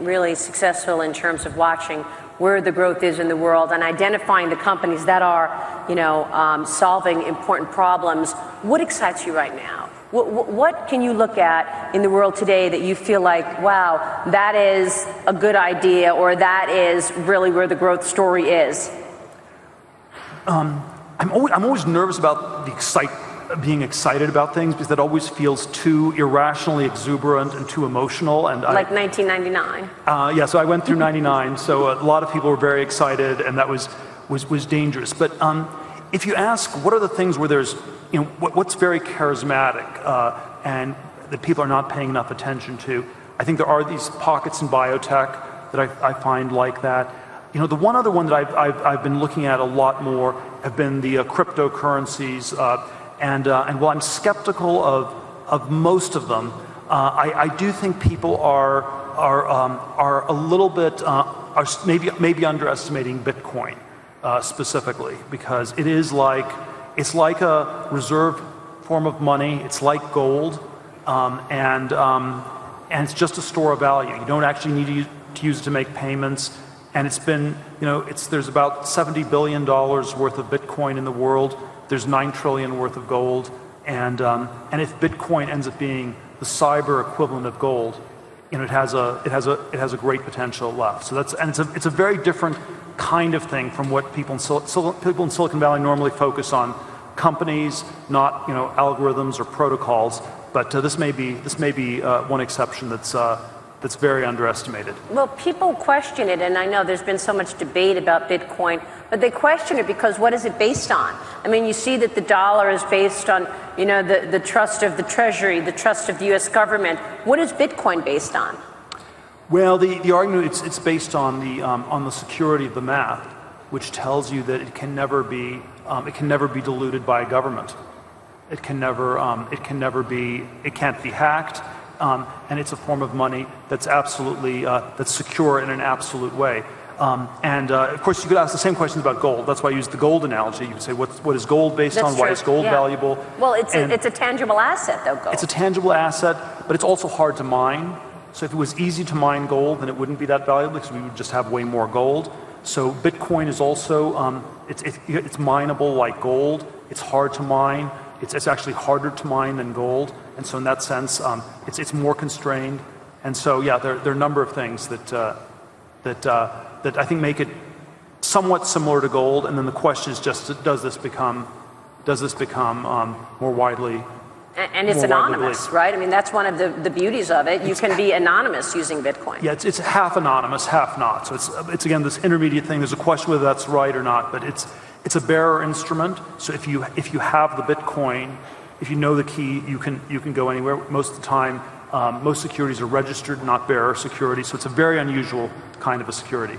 really successful in terms of watching where the growth is in the world and identifying the companies that are, solving important problems. What excites you right now? What can you look at in the world today that you feel like, wow, that is a good idea, or that is really where the growth story is? I'm always nervous about being excited about things, because that always feels too irrationally exuberant and too emotional. And like 1999. Yeah, so I went through 99, so a lot of people were very excited, and that was dangerous. But if you ask what are the things where there's, what's very charismatic and that people are not paying enough attention to, I think there are these pockets in biotech that I find like that. The one other one that I've been looking at a lot more have been the cryptocurrencies, and while I'm skeptical of most of them, I do think people are a little bit maybe underestimating Bitcoin specifically, because it's like a reserve form of money. It's like gold, and it's just a store of value. You don't actually need to use it to make payments. And it's been, there's about $70 billion worth of Bitcoin in the world. There's 9 trillion worth of gold. And if Bitcoin ends up being the cyber equivalent of gold, it has a great potential left. So it's a very different kind of thing from what people in Silicon Valley normally focus on. Companies, not algorithms or protocols. But this may be one exception that's very underestimated. Well, people question it, and I know there's been so much debate about Bitcoin, but they question it because what is it based on? I mean, you see that the dollar is based on, the trust of the Treasury, the trust of the U.S. government. What is Bitcoin based on? Well, the argument it's based on the security of the math, which tells you that it can never be diluted by a government. It can't be hacked. And it's a form of money that's absolutely that's secure in an absolute way. Of course, you could ask the same questions about gold. That's why I used the gold analogy. You could say, what is gold based on? Why is gold valuable? Well, it's a tangible asset, though, gold. It's a tangible asset, but it's also hard to mine. So if it was easy to mine gold, then it wouldn't be that valuable, because we would just have way more gold. So Bitcoin is also, it's mineable like gold. It's hard to mine. It's actually harder to mine than gold. And so in that sense, it's more constrained. And so, yeah, there are a number of things that I think make it somewhat similar to gold. And then the question is just, does this become more widely? And it's anonymous, right? I mean, that's one of the beauties of it. You can be anonymous using Bitcoin. Yeah, it's half anonymous, half not. So it's again this intermediate thing. There's a question whether that's right or not, but it's a bearer instrument. So if you have the Bitcoin, if you know the key, you can go anywhere. Most of the time, most securities are registered, not bearer security. So it's a very unusual kind of a security.